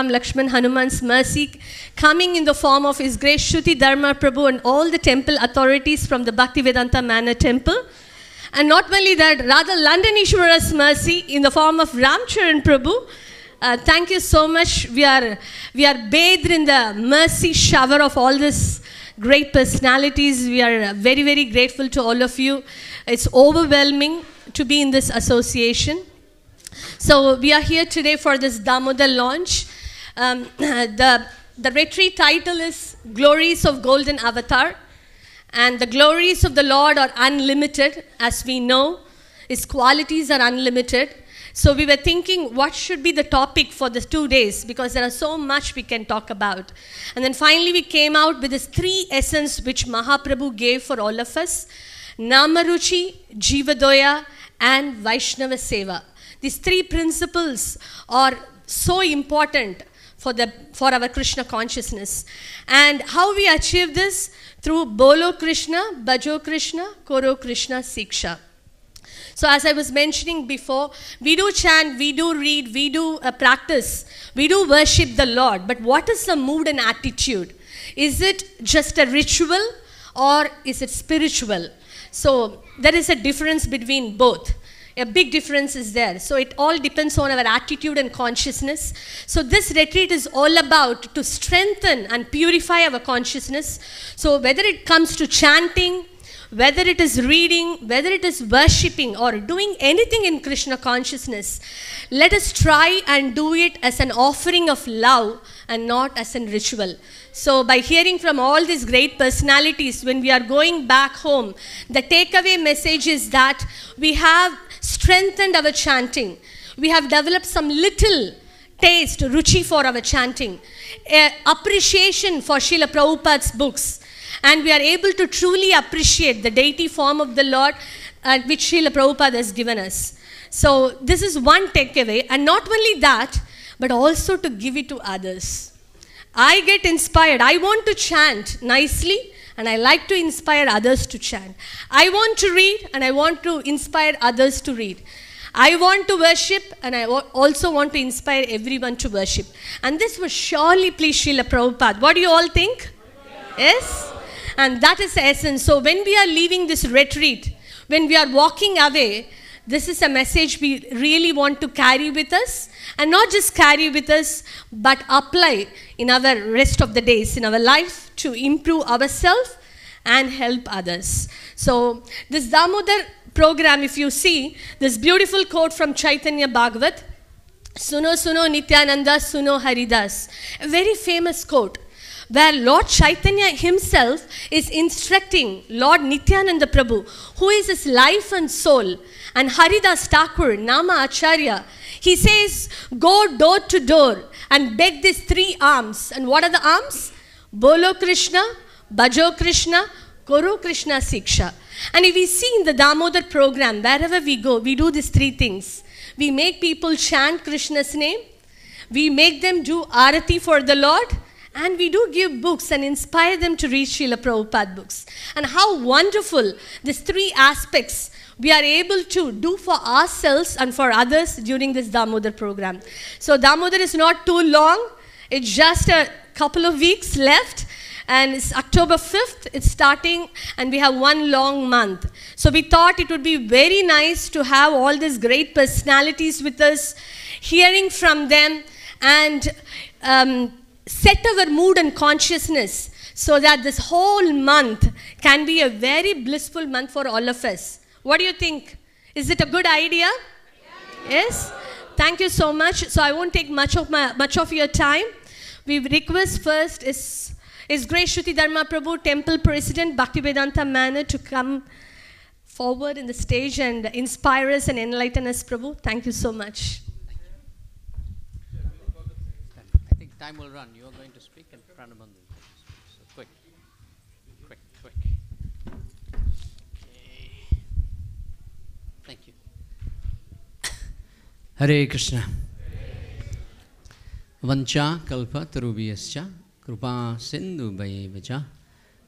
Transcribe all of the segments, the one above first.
Lakshman, Hanuman's mercy, coming in the form of His Grace Sruti Dharma Prabhu and all the temple authorities from the Bhaktivedanta Manor Temple. And not only that, rather London Ishwara's mercy in the form of Ramcharan Prabhu. Thank you so much. We are bathed in the mercy shower of all these great personalities. We are very, very grateful to all of you. It's overwhelming to be in this association. So we are here today for this Damodar launch. The retreat title is Glories of Golden Avatar. And the glories of the Lord are unlimited, as we know. His qualities are unlimited. So we were thinking what should be the topic for the 2 days, because there are so much we can talk about. And then finally we came out with this 3 essence which Mahaprabhu gave for all of us. Namaruchi, Jivadoya and Vaishnava Seva. These 3 principles are so important for our Krishna consciousness. And how we achieve this? Through Bolo Krishna, Bhajo Krishna, Koro Krishna, Siksha. So as I was mentioning before, we do chant, we do read, we do practice, we do worship the Lord. But what is the mood and attitude? Is it just a ritual or is it spiritual? So there is a difference between both. A big difference is there. So it all depends on our attitude and consciousness. So this retreat is all about to strengthen and purify our consciousness. So whether it comes to chanting, whether it is reading, whether it is worshipping or doing anything in Krishna consciousness, let us try and do it as an offering of love and not as a ritual. So by hearing from all these great personalities, when we are going back home, the takeaway message is that we have strengthened our chanting. We have developed some little taste, ruchi for our chanting, appreciation for Srila Prabhupada's books. And we are able to truly appreciate the deity form of the Lord which Srila Prabhupada has given us. So this is one takeaway. And not only that, but also to give it to others. I get inspired. I want to chant nicely and I like to inspire others to chant. I want to read and I want to inspire others to read. I want to worship and I also want to inspire everyone to worship. And this will surely please Srila Prabhupada. What do you all think? Yes? And that is the essence. So when we are leaving this retreat, when we are walking away, this is a message we really want to carry with us. And not just carry with us, but apply in our rest of the days in our life to improve ourselves and help others. So this Damodar program, if you see, this beautiful quote from Chaitanya Bhagavat, Suno Suno Nityananda Suno Haridas, a very famous quote, where Lord Chaitanya himself is instructing Lord Nityananda Prabhu, who is his life and soul, and Haridas Thakur, Nama Acharya. He says, go door to door and beg these 3 alms. And what are the alms? Bolo Krishna, Bhajo Krishna, Koro Krishna, Siksha. And if we see in the Damodar program, wherever we go, we do these 3 things. We make people chant Krishna's name. We make them do arati for the Lord. And we do give books and inspire them to read Srila Prabhupada books. And how wonderful these 3 aspects we are able to do for ourselves and for others during this Damodar program. So Damodar is not too long. It's just a couple of weeks left. And it's October 5th, it's starting, and we have 1 long month. So we thought it would be very nice to have all these great personalities with us, hearing from them, and set our mood and consciousness so that this whole month can be a very blissful month for all of us. What do you think? Is it a good idea? Yes? Thank you so much. So I won't take much of your time. We request first is Grace Sruti Dharma Prabhu, Temple President, Bhaktivedanta Manor, to come forward in the stage and inspire us and enlighten us, Prabhu. Thank you so much. I think time will run. You are going to speak and Pranabandhu. So quick. Okay. Thank you. Hare Krishna. Vancha kalpa tarubhyascha Krupa Sindhu Bhaivacha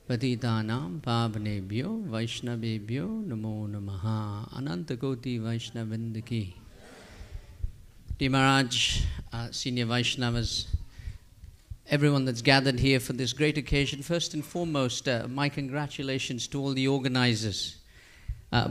Patitanam Pavnebhyo Vaishnavebhyo Namo Namaha Anantakoti Vaishnavindaki. Dear Maharaj, senior Vaishnavas, everyone that's gathered here for this great occasion. First and foremost, my congratulations to all the organizers,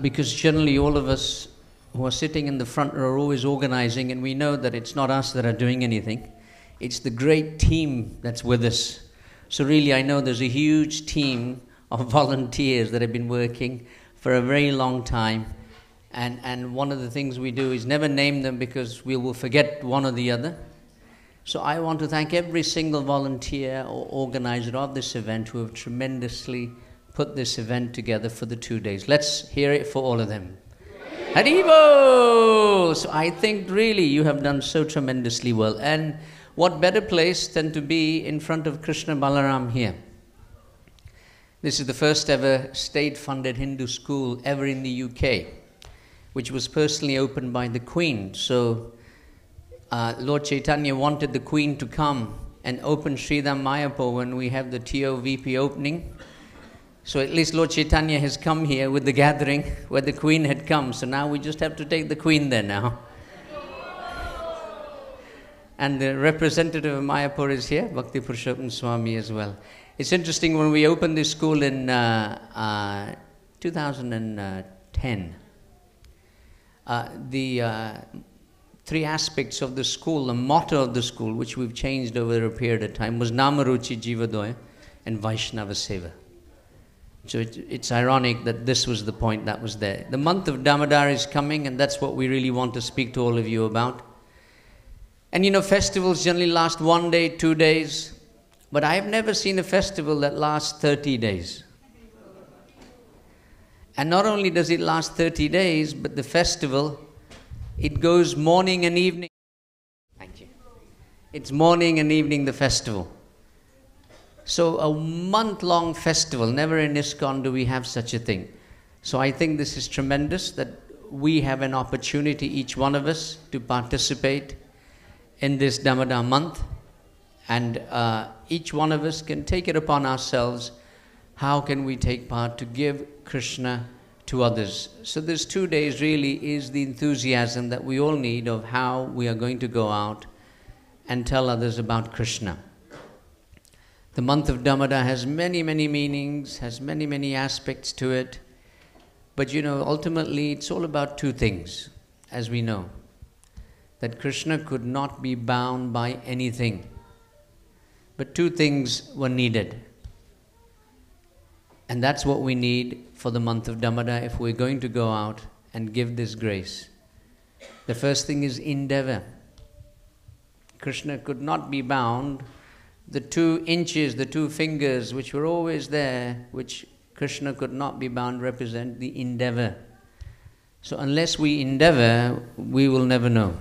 because generally all of us who are sitting in the front row are always organizing, and we know that it's not us that are doing anything. It's the great team that's with us. So really, I know there's a huge team of volunteers that have been working for a very long time. And one of the things we do is never name them because we will forget one or the other. So I want to thank every single volunteer or organizer of this event who have tremendously put this event together for the 2 days. Let's hear it for all of them. Haribo! So I think really you have done so tremendously well. And what better place than to be in front of Krishna Balaram here. This is the first ever state-funded Hindu school ever in the UK, which was personally opened by the Queen. So Lord Chaitanya wanted the Queen to come and open Sridham Mayapur when we have the TOVP opening. So at least Lord Chaitanya has come here with the gathering where the Queen had come. So now we just have to take the Queen there now. And the representative of Mayapur is here, Bhakti Purushottam Swami as well. It's interesting, when we opened this school in 2010, the three aspects of the school, the motto of the school, which we've changed over a period of time, was Namaruchi Jivadoya and Vaishnava Seva. So it's ironic that this was the point that was there. The month of Damodar is coming, and that's what we really want to speak to all of you about. And you know, festivals generally last 1 day, 2 days, but I have never seen a festival that lasts 30 days. And not only does it last 30 days, but the festival, it goes morning and evening. Thank you. It's morning and evening, the festival. So a month-long festival, never in ISKCON do we have such a thing. So I think this is tremendous that we have an opportunity, each one of us, to participate in this Damodar month. And each one of us can take it upon ourselves. How can we take part to give Krishna to others? So this 2 days really is the enthusiasm that we all need of how we are going to go out and tell others about Krishna. The month of Damodar has many, many meanings, has many, many aspects to it. But you know, ultimately it's all about two things, as we know. That Krishna could not be bound by anything. But two things were needed. And that's what we need for the month of Damodar if we're going to go out and give this grace. The first thing is endeavor. Krishna could not be bound. The 2 inches, the 2 fingers, which were always there, which Krishna could not be bound, represent the endeavor. So unless we endeavor, we will never know.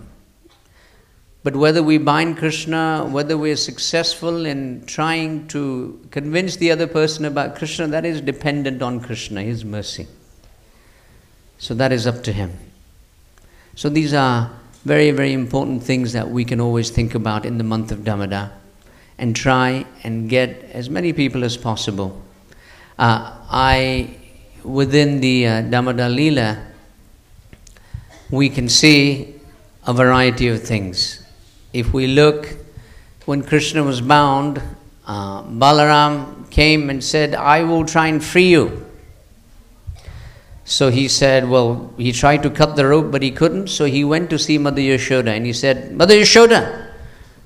But whether we bind Krishna, whether we are successful in trying to convince the other person about Krishna, that is dependent on Krishna, His mercy. So that is up to Him. So these are very, very important things that we can always think about in the month of Damodar, and try and get as many people as possible. Within the Damodar Leela, we can see a variety of things. If we look, when Krishna was bound, Balaram came and said, I will try and free you. So he said, well, he tried to cut the rope, but he couldn't. So he went to see Mother Yashoda and he said, Mother Yashoda,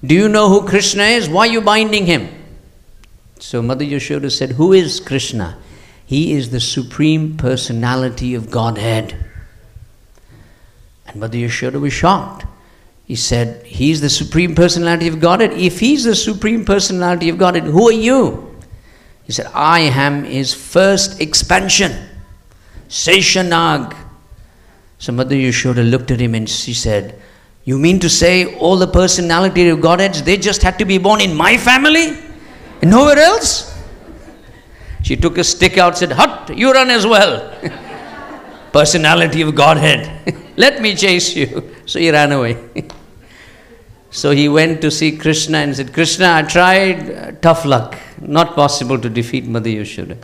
do you know who Krishna is? Why are you binding him? So Mother Yashoda said, who is Krishna? He is the Supreme Personality of Godhead. And Mother Yashoda was shocked. He said, he's the Supreme Personality of Godhead. If he's the Supreme Personality of Godhead, who are you? He said, I am his first expansion, Seshanag. So Mother Yashoda looked at him and she said, you mean to say all the personality of Godheads, they just had to be born in my family and nowhere else? She took a stick out and said, Hut, you run as well. Personality of Godhead. Let me chase you. So he ran away. So he went to see Krishna and said, Krishna, I tried, tough luck. Not possible to defeat Mother Yashoda.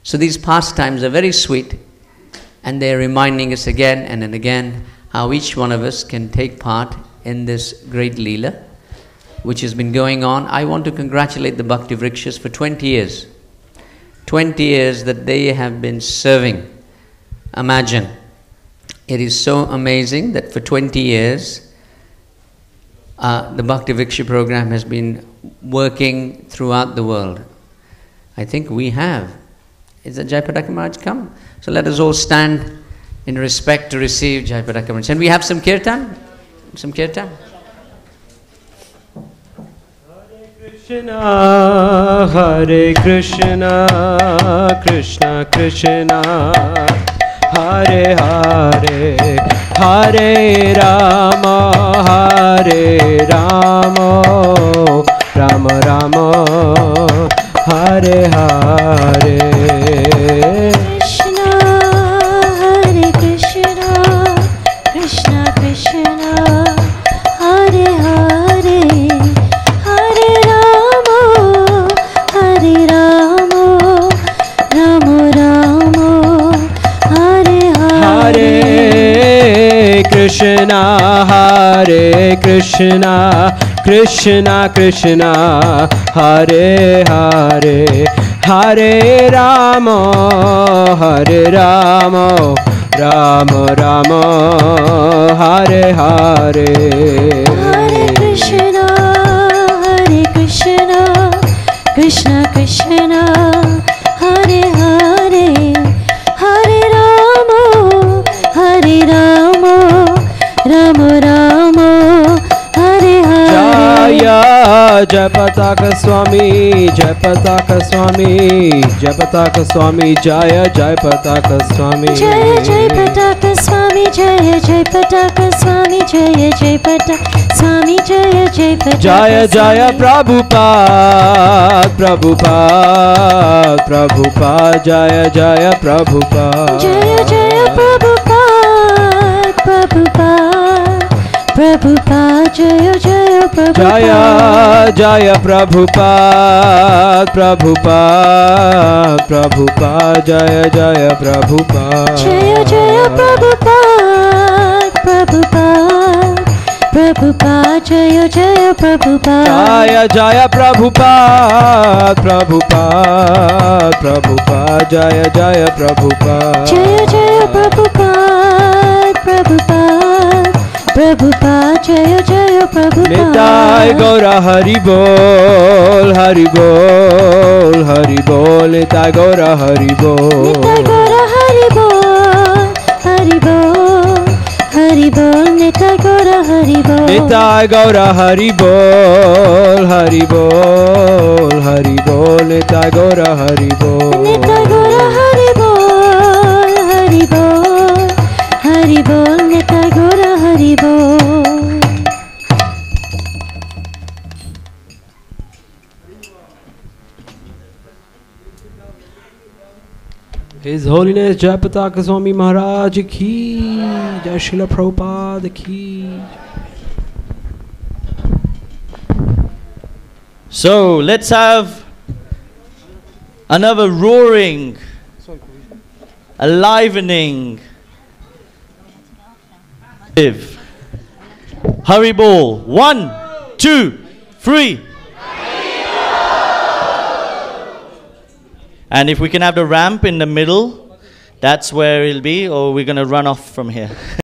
So these pastimes are very sweet, and they're reminding us again and again how each one of us can take part in this great Leela. which has been going on. I want to congratulate the Bhakti Vrikshas for 20 years. 20 years that they have been serving. Imagine. It is so amazing that for 20 years, the Bhakti Vriksha program has been working throughout the world. I think we have. Is the Jayapataka Maharaj come? So let us all stand in respect to receive Jayapataka Maharaj. And we have some Kirtan? Some Kirtan? Hare Krishna, Krishna Krishna, Hare Hare, Hare Rama, Hare Rama, Rama Rama, Hare Hare. Krishna, Hare Krishna, Krishna Krishna, Hare Hare, Hare Rama, Hare Rama, Rama Rama, Hare Hare. Hare Krishna, Hare Krishna, Krishna Krishna, Hare Hare, Hare Rama, Hare Rama, Rama Rama, Hare Hare. Hare Krishna, Hare Krishna, Krishna Krishna, Hare Hare, Hare Rama, Hare Rama, Rama Rama, Hare Hare. Jaya Jayapataka Swami, Jayapataka Swami, Jayapataka Swami, Jaya Jayapataka Swami. Jaya Jayapataka Swami, Jaya Jayapataka Swami, Jaya Jayapataka Swami, Jaya Jayapataka. Jaya Jaya Prabhupada, Prabhupada, Prabhupada, Jaya Jaya Prabhupada. Jaya Jaya Prabhupada, Prabhupada, Prabhupada, Jaya Jaya Prabhupada. Jaya Jaya Prabhupada, Prabhupada, Prabhupada, Jaya Jaya Prabhupada. Jaya Jaya Prabhupada, Prabhupada, Prabhupada, Jaya Jaya Prabhupada. Jaya Jaya Prabhupada, Prabhupada, Prabhupada, Jaya Jaya Prabhupada. Jaya Jaya Prabhupada, Prabhupada, Prabhupada, Jaya Jaya Prabhupada. Nitai Gaura Hari Bol, Hari Bol, Hari Bol, Nitai Gaura Hari Bol. Nitai Gaura Hari Bol, Hari Bol, Hari Bol, Nitai Gaura Hari Bol. Nitai Gaura Hari Bol, Hari Bol, Hari Bol, Nitai Gaura Hari Bol. Nitai Gaura Hari Bol, Hari Bol, Hari Bol, Nitai Gaura Hari Bol. His Holiness Jayapataka Swami Maharaj ki, Jai Srila Prabhupada ki. So let's have another roaring, enlivening, Hari Bol. 1, 2, 3. And if we can have the ramp in the middle, that's where it'll be, or we're going to run off from here.